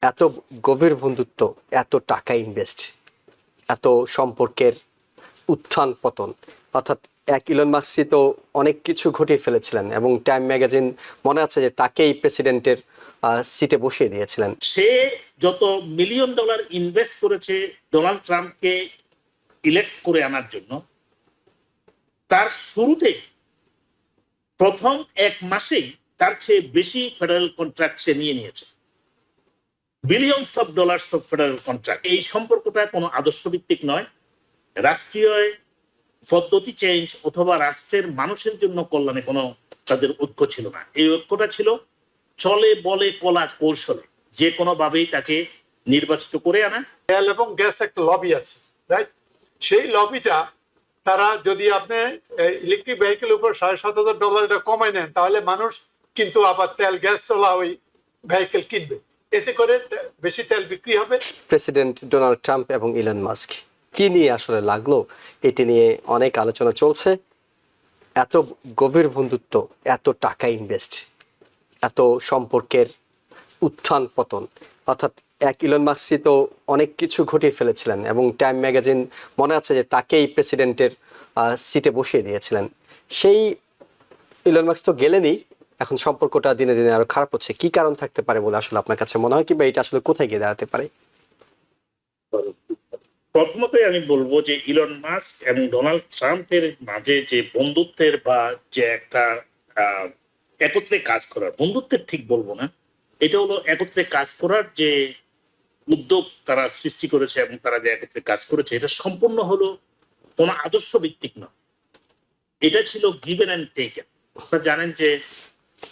এত গভীর বন্ধুত্ব, এত টাকা ইনভেস্ট, এত সম্পর্কের উত্থান পতন, অর্থাৎ ইলন মাস্ক তো অনেক কিছু ঘটিয়ে ফেলেছিলেন এবং টাইম ম্যাগাজিন মনে আছে যে তাকেই প্রেসিডেন্টের সিটে বসিয়ে দিয়েছিলেন। সে যত মিলিয়ন ডলার ইনভেস্ট করেছে ডোনাল্ড ট্রাম্পকে ইলেক্ট করে আনার জন্য, তার শুরুতে প্রথম এক মাসেই তার চেয়ে বেশি ফেডারেল কন্ট্রাক্ট সে নিয়ে নিয়েছে, billions of dollars of federal contract. এই সম্পর্কটা কোনো আদর্শ ভিত্তিক নয়, রাষ্ট্রীয় পদ্ধতি চেঞ্জ অথবা রাষ্ট্রের মানুষের জন্য কল্যাণে কোনো তাদের ঐক্য ছিল না। এই ঐক্যটা ছিল চলে বলে কলা কৌশলে, যে কোনো ভাবেই তাকে নির্বাচিত করে আনা। তেল এবং গ্যাস একটা লবি আছে, রাইট? সেই লবিটা তারা যদি আপনি ইলেকট্রিক ভেহিকেল উপর $7,500 এটা কমাই নেন, তাহলে মানুষ কিন্তু আবার তেল গ্যাস চলা ওই ভেহিকেল কিনবে, এতে করে বেশি তেল বিক্রি হবে। প্রেসিডেন্ট ডোনাল্ড ট্রাম্প এবং ইলন মাস্ক কি নিয়ে আসলে লাগলো, এটি নিয়ে অনেক আলোচনা চলছে। এত গভীর বন্ধুত্ব, এত টাকা ইনভেস্ট, এত সম্পর্কের উত্থান পতন, অর্থাৎ ইলন মাস্ক তো অনেক কিছু ঘটিয়ে ফেলেছিলেন এবং টাইম ম্যাগাজিন মনে আছে যে তাকেই প্রেসিডেন্টের সিটে বসিয়ে দিয়েছিলেন। সেই ইলন মাস্ক তো গেলেনই, এখন সম্পর্কটা দিনে দিনে আরো খারাপ হচ্ছে। কি কারণ থাকতে পারে বলে আসলে আপনার কাছে মনে হয়, কিংবা এটা আসলে কোথায় গিয়ে দাঁড়াতে পারে? প্রথমতই আমি বলবো যে ইলন মাস্ক এবং ডোনাল্ড ট্রাম্পের মাঝে যে বন্ধুত্বের বা যে একটা একত্রে কাজ করার, বন্ধুত্বের ঠিক বলবো না, এটা হলো একত্রে কাজ করার যে উদ্যোগ তারা সৃষ্টি করেছে এবং তারা যে একত্রে কাজ করেছে, এটা সম্পূর্ণ হলো কোনো আদর্শ ভিত্তিক নয়, এটা ছিল গিভেন অ্যান্ড টেকেন। আপনারা জানেন যে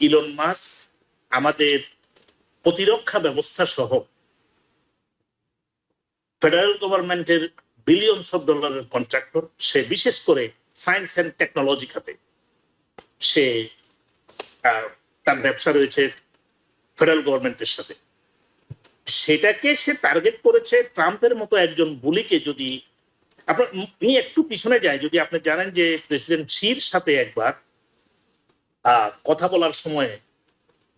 ইলন মাস্ক আমাদের প্রতিরক্ষা ব্যবস্থা সহ ফেডারেল গভর্নমেন্টের বিলিয়নস অফ ডলারের কন্ট্রাক্টর। সে বিশেষ করে সায়েন্স অ্যান্ড টেকনোলজি খাতে সে তার ব্যবসা রয়েছে ফেডারেল গভর্নমেন্টের সাথে। সেটাকে সে টার্গেট করেছে ট্রাম্পের মতো একজন বুলিকে। যদি আপনার একটু পিছনে যায়, যদি আপনি জানেন যে প্রেসিডেন্ট শির সাথে একবার কথা বলার সময়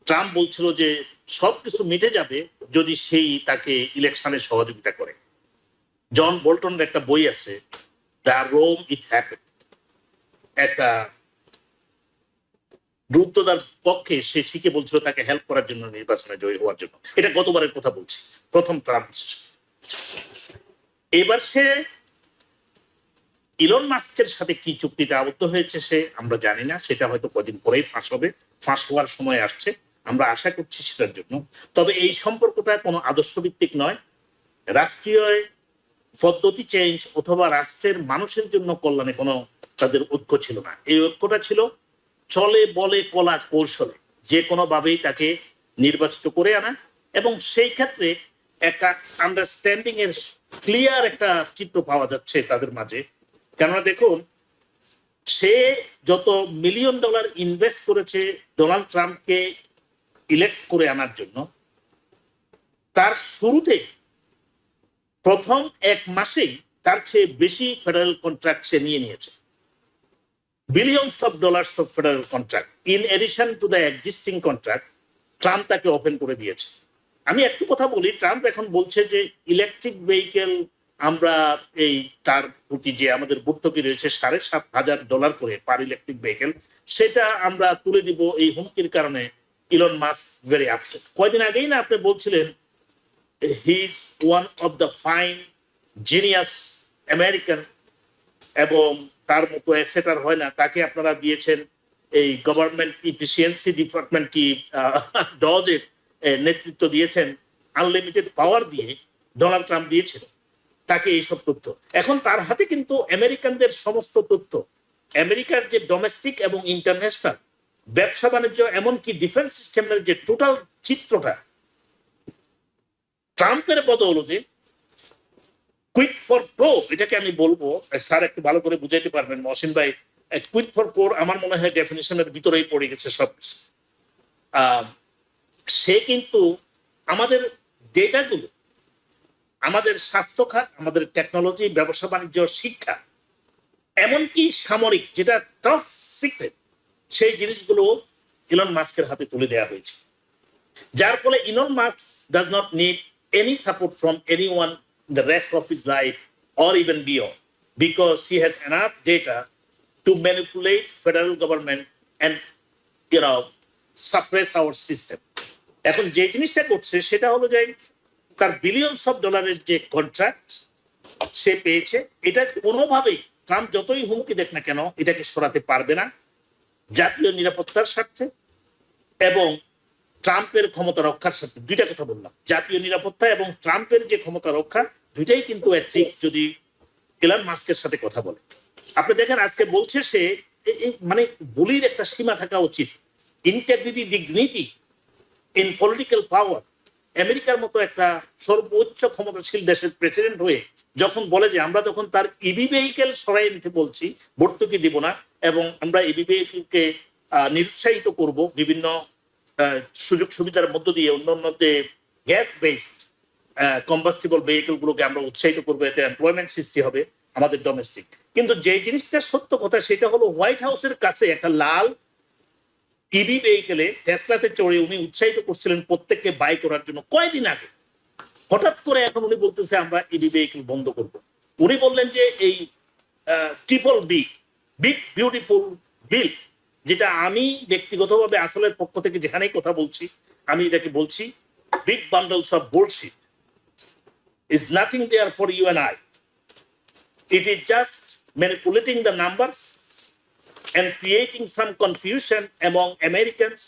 ট্রাম্প বলছিল যে সবকিছু মিটে যাবে যদি সেই তাকে ইলেকশনে সহযোগিতা করে। জন বোল্টনের একটা বই আছে, দ্য রোম ইট হ্যাপেন্ড, একটা দ্রুততার পক্ষে সে শিখে বলছিল তাকে হেল্প করার জন্য, নির্বাচনে জয়ী হওয়ার জন্য। এটা গতবারের কথা বলছি, প্রথম ট্রাম্প। এবার সে ইলন মাস্কের সাথে কি চুক্তিটা আবদ্ধ হয়েছে সে আমরা জানি না, সেটা হয়তো কদিন পরেই ফাঁস হবে, ফাঁস হওয়ার সময় আসছে, আমরা আশা করছি সেটার জন্য। তবে এই সম্পর্কটা কোনো আদর্শ ভিত্তিক নয়, রাষ্ট্রীয় পদ্ধতি চেঞ্জ অথবা রাষ্ট্রের মানুষের জন্য কল্যাণে কোনো তাদের ঐক্য ছিল না। এই ঐক্যটা ছিল চলে বলে কলা কৌশলে, যে কোনো ভাবেই তাকে নির্বাচিত করে আনা। এবং সেই ক্ষেত্রে একটা আন্ডারস্ট্যান্ডিং এর ক্লিয়ার একটা চিত্র পাওয়া যাচ্ছে তাদের মাঝে। কেননা দেখুন, সে যত মিলিয়ন ডলার ইনভেস্ট করেছে ডোনাল্ড ট্রাম্পকে ইলেক্ট করে আনার জন্য, তার শুরুতে প্রথম এক মাসেই তার চেয়ে বেশি ফেডারেল কন্ট্রাক্ট সে নিয়ে নিয়েছে, billions of dollars of federal contract in addition to the existing contract Trump তাকে ওপেন করে দিয়েছে। আমি একটু কথা বলি, ট্রাম্প এখন বলছে যে ইলেকট্রিক ভেহিকেল আমরা এই তার প্রতি যে আমাদের ভর্তুকি রয়েছে $7,500 করে পার ইলেকট্রিক ভেহিকেল, সেটা আমরা তুলে দিব এই হুমকির কারণে। Elon Musk very upset. কয়দিন আগেই না আপনি বলছিলেন he is one of the fine genius American, এবং তার মতো অ্যাসেট আর হয় না। তাকে আপনারা দিয়েছেন এই গভর্নমেন্ট ইফিসিয়েন্সি ডিপার্টমেন্ট কি ডজের নেতৃত্ব দিয়েছেন, আনলিমিটেড পাওয়ার দিয়ে ডোনাল্ড ট্রাম্প দিয়েছিল তাকে এইসব তথ্য। এখন তার হাতে কিন্তু আমেরিকানদের সমস্ত তথ্য, আমেরিকার যে ডোমেস্টিক এবং ইন্টারন্যাশনাল ব্যবসা বাণিজ্য, এমনকি ডিফেন্স সিস্টেমের যে টোটাল চিত্রটা ট্রাম্পের বদৌলতে কুইট ফর প্রো, এটাকে আমি বলবো, স্যার একটু ভালো করে বুঝাইতে পারবেন মহসিন ভাই। কুইট ফর প্রো আমার মনে হয় ডেফিনিশনের ভিতরেই পড়ে গেছে সব। সে কিন্তু আমাদের ডেটাগুলো, আমাদের স্বাস্থ্য খাত, আমাদের টেকনোলজি, ব্যবসা বাণিজ্য, শিক্ষা, এমনকি সামরিক যেটা টপ সিক্রেট, সেই জিনিসগুলো ইলন মাস্কের হাতে তুলে দেওয়া হয়েছে। যার ফলে Elon Musk does not need any support from anyone the rest of his life or even beyond because he has enough data to manipulate federal government and suppress hour system. এখন যে জিনিসটা করছে সেটা হলো যে তার বিলিয়নস অফ ডলারের যে কন্ট্রাক্ট সে পেয়েছে, এটা কোনোভাবেই ট্রাম্প যতই হুমকি দেখ না কেন এটাকে সরাতে পারবে না জাতীয় নিরাপত্তার স্বার্থে এবং ট্রাম্পের ক্ষমতা রক্ষার স্বার্থে। দুইটা কথা বললাম, জাতীয় নিরাপত্তা এবং ট্রাম্পের যে ক্ষমতা রক্ষা, দুইটাই কিন্তু ট্রিক্স যদি ইলন মাস্কের সাথে কথা বলে। আপনি দেখেন আজকে বলছে সে মানে বলির একটা সীমা থাকা উচিত, ইন্টেগ্রিটি ডিগনিটি ইন পলিটিক্যাল পাওয়ার। আমেরিকার মতো একটা সর্বোচ্চ ক্ষমতাশীল দেশের প্রেসিডেন্ট হয়ে যখন বলে যে আমরা তখন তার ইভি ভেহিকেল সরাই নিতে বলছি, ভর্তুকি দিব না এবং আমরা ইভি ভেহিকেলকে নিরুৎসাহিত করব বিভিন্ন সুযোগ সুবিধার মধ্য দিয়ে, অন্যান্যতে গ্যাস বেসড কম্বাস্টিবল ভেহিকেল গুলোকে আমরা উৎসাহিত করবো, এতে এমপ্লয়মেন্ট সৃষ্টি হবে আমাদের ডোমেস্টিক। কিন্তু যে জিনিসটা সত্য কথা সেটা হলো হোয়াইট হাউসের কাছে একটা লাল ইভি ভেহিকেলে টেসলাতে চড়ে উনি উৎসাহিত করছিলেন প্রত্যেককে বাই করার জন্য কয়েকদিন আগে। হঠাৎ করে এখন উনি বলতেছে আমরা ইভি ভেহিকেল বন্ধ করব। উনি বললেন যে এই triple B, big beautiful bill, যেটা আমি ব্যক্তিগতভাবে আসলের পক্ষ থেকে যেখানেই কথা বলছি আমি এটাকে বলছি big bundles of bullshit, is nothing there for you and I. It is just manipulating the numbers and creating some confusion among Americans,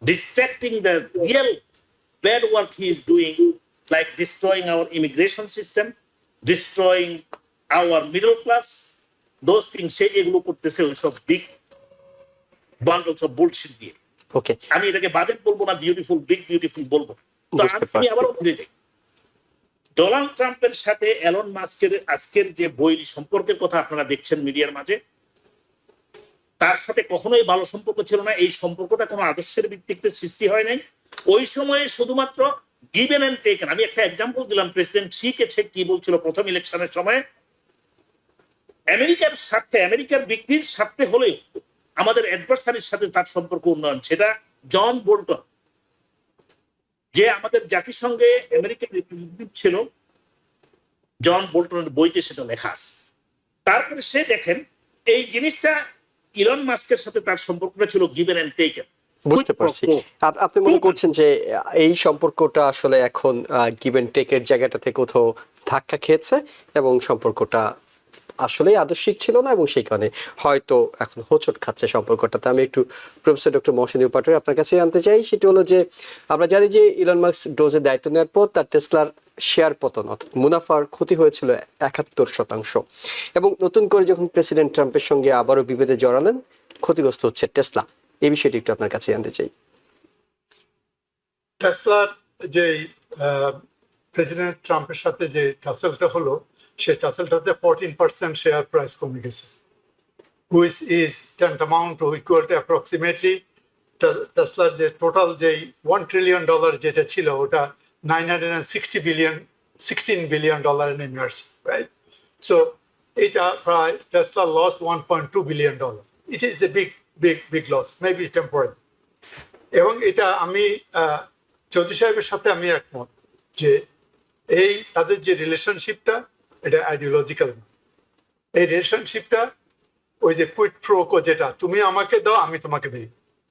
distracting the real bad work he is doing, like destroying our immigration system, destroying our middle class, those things. সে এগুলো করতেছে ওইসব big bundles of bullshit দিয়ে। ওকে, আমি এটাকে budget বলবো না, beautiful big beautiful বলবো। তো আমি আবারও ফিরে যাই, ডোনাল্ড ট্রাম্পের সাথে এলন মাস্কের আজকের যে বৈরী সম্পর্কের কথা আপনারা দেখছেন মিডিয়ার মাঝে, তার সাথে কখনোই ভালো সম্পর্ক ছিল না। এই সম্পর্কটা কোনো আদর্শের ভিত্তিতে সৃষ্টি হয় নাই। ওই সময়ে শুধুমাত্র গিভেন এন্ড টেকেন। আমি একটা এক্সাম্পল দিলাম, প্রেসিডেন্ট শিখেছে কি বলছিল প্রথম ইলেকশনের সময়, আমেরিকার স্বার্থে, আমেরিকার বিক্রির স্বার্থে হলেও আমাদের অ্যাডভার্সারির সাথে তার সম্পর্ক উন্নয়ন। সেটা জন বোল্টন, যে আমাদের জাতিসংঘে আমেরিকান রিপ্রেজেন্টেটিভ ছিল, জন বোল্টনের বইতে সেটা লেখা আছে। তারপরে সে দেখেন এই জিনিসটা ইলন মাস্কের সাথে তার সম্পর্কটা ছিল গিভেন এন্ড টেকেন। বুঝতে পারছি। আপনি মনে করছেন যে এই সম্পর্কটা আসলে এখন গিভেন টেকের জায়গাটাতে কোথাও ধাক্কা খেয়েছে এবং সম্পর্কটা আসলে আদর্শিক ছিল না এবং সেই কারণে হয়তো এখন হোঁচট খাচ্ছে সম্পর্কটাতে। আমি একটু প্রফেসর ডক্টর মহসিনুর পাটোয়ারি আপনার কাছে জানতে চাই, সেটা হলো যে আমরা জানি যে ইলন মাস্ক ডোজের দায়িত্ব নেওয়ার পর তার টেসলার শেয়ার পতন অর্থাৎ মুনাফার ক্ষতি হয়েছিল 71%, এবং নতুন করে যখন প্রেসিডেন্ট ট্রাম্পের সঙ্গে আবারও বিভেদে জড়ালেন ক্ষতিগ্রস্ত হচ্ছে টেসলা। এই বিষয়টি একটু আপনার কাছে জানতে চাই। টেসলার যে প্রেসিডেন্ট ট্রাম্পের সাথে যে টাসেলটা হলো, সেই টাসেলটাতে 14% শেয়ার প্রাইস কমে গেছে, which is tantamount to equal to approximately টেসলার যে টোটাল যে $1 trillion যেটা ছিল ওটা 16 billion ডলারে নেমে আসছে, রাইট? সো এটা প্রায় Tesla loss $1.2 billion. It is a big loss, maybe temporary. এবং এটা আমি চৌধুরী সাহেবের সাথে আমি একমত যে এই তাদের যে রিলেশনশিপটা এটা আইডিওলজিক্যাল না। এই রিলেশনশিপটা ওই যে কুইট প্রোকো, যেটা তুমি আমাকে দাও আমি তোমাকে দিই।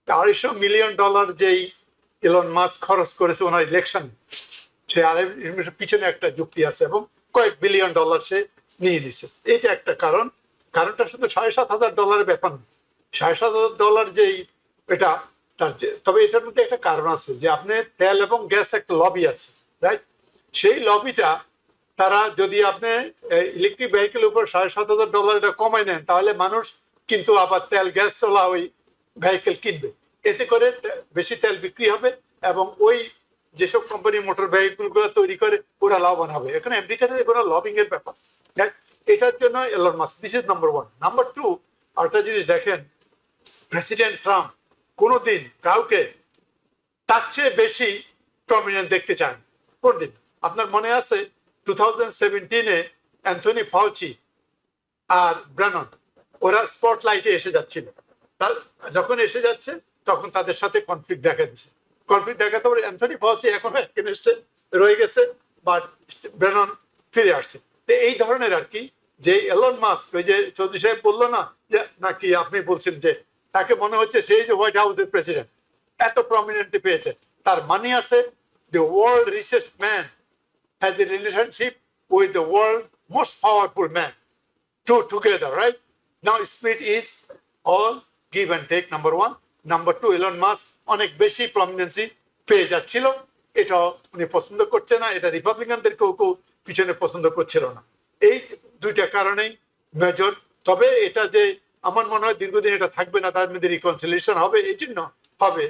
$250 million যেই ইলন মাস্ক খরচ করেছে ওনার ইলেকশন, সে পিছনে একটা যুক্তি আছে এবং কয়েক $1 billion সে নিয়ে নিছে। এইটা একটা কারণটা শুধু $7,500 ব্যাপার না। $7,500 যেই এটা তার যে, তবে এটার মধ্যে একটা কারণ আছে যে আপনি তেল এবং গ্যাস একটা লবি আছে, রাইট? সেই লবিটা তারা যদি আপনি ইলেকট্রিক ভেহিকেলের উপর $7,500 এটা কমাই নেন, তাহলে মানুষ কিন্তু আবার তেল গ্যাস চলা ওই ভেহিকেল কিনবে। এতে করে বেশি তেল বিক্রি হবে এবং ওই যেসব কোম্পানি মোটর ভেহিকেল গুলো তৈরি করে ওরা লাভবান হবে। এখানে আমেরিকাতে কোনো লবিং এর ব্যাপার, এটার জন্য Elon Musk, this is number 1। Number 2, আরেকটা জিনিস দেখেন, প্রেসিডেন্ট ট্রাম্প কোনোদিন কাউকে তার চেয়ে বেশি প্রমিনেন্ট দেখতে চান কোনদিন? আপনার মনে আছে 2017-এ অ্যান্থনি ফাউচি আর ব্রানন ওরা স্পটলাইটে এসে যাচ্ছিল, যখন এসে যাচ্ছে তখন তাদের সাথে কনফ্লিক্ট দেখা দিচ্ছে। কনফ্লিক্ট দেখাতে পারে। অ্যান্থনি ফাউচি এখনো এগেইনস্টে রয়ে গেছে, বাট ব্রেনন ফিরে আসছে। তো এই ধরনের আর কি, যে এলন মাস্ক, ওই যে চৌধুরী সাহেব বললো না যে, নাকি আপনি বলছেন যে তাকে মনে হচ্ছে সেই যে হোয়াইট হাউসের প্রেসিডেন্ট এত প্রমিনেন্টলি পেয়েছে, তার মানি আছে, the world richest man has a relationship with the world most powerful man. Two together, right? Now split is all give and take, number one. Number two, Elon Musk অনেক বেশি প্রমিনেন্সি পেয়ে যাচ্ছিল, এটা উনি পছন্দ করছে না, এটা রিপাবলিকানদের কেউ পিছনে পছন্দ করছিল না। এই দুইটা কারণেই মেজর। তবে এটা যে আমার মনে হয় দীর্ঘদিন এটা থাকবে না, তার মধ্যে রিকনসিলিয়েশন হবে। এই জন্য হবে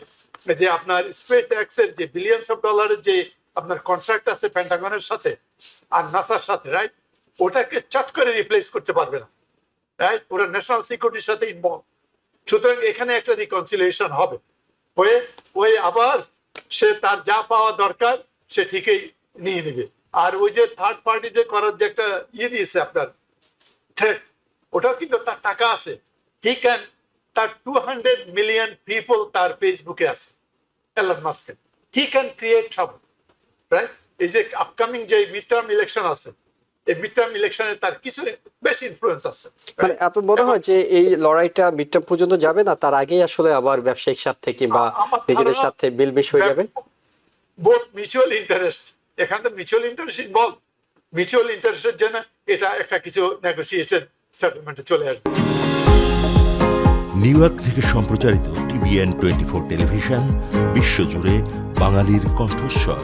যে আপনার স্পেস এক্স এর যে বিলিয়নস অফ ডলারের যে আপনার কন্ট্রাক্ট আছে পেন্টাগনের সাথে আর নাসার সাথে, রাইট, ওটাকে চট করে রিপ্লেস করতে পারবে না, রাইট, ওরা ন্যাশনাল সিকিউরিটির সাথে ইনভলভ। সুতরাং এখানে একটা রিকনসিলিয়েশন হবে, হয়ে ওই আবার সে তার যা পাওয়া দরকার সে ঠিকই নিয়ে নিবে। আর ওই যে থার্ড পার্টি যে করার যে একটা দিয়েছে আপনার থ্রেট, ওটাও কিন্তু তার টাকা আছে, হি ক্যান, তার 200 মিলিয়ন পিপল তার ফেসবুকে আছে এলন মাস্কের, he can create trouble, right. এই যে আপকামিং যে মিড টার্ম ইলেকশন আছে, এই মিড টার্ম ইলেকশনে তার কিছু বেশি ইনফ্লুয়েন্স আছে। মানে আপনার মনে হয় যে এই লড়াইটা মিড টার্ম পর্যন্ত যাবে না, তার আগেই আসলে আবার ব্যবসায়িক স্বার্থে কিংবা নিজেদের সাথে বিল মিশ হয়ে যাবে? বোথ মিউচুয়াল ইন্টারেস্ট, এখানে তো মিউচুয়াল ইন্টারেস্ট ইনভলভ, মিউচুয়াল ইন্টারেস্টের জন্য এটা একটা কিছু নেগোসিয়েশন সেটেলমেন্টে চলে আসবে। নিউ ইয়র্ক থেকে সম্প্রচারিত TVN 24 টেলিভিশন, বিশ্বজুড়ে বাঙালির কণ্ঠস্বর।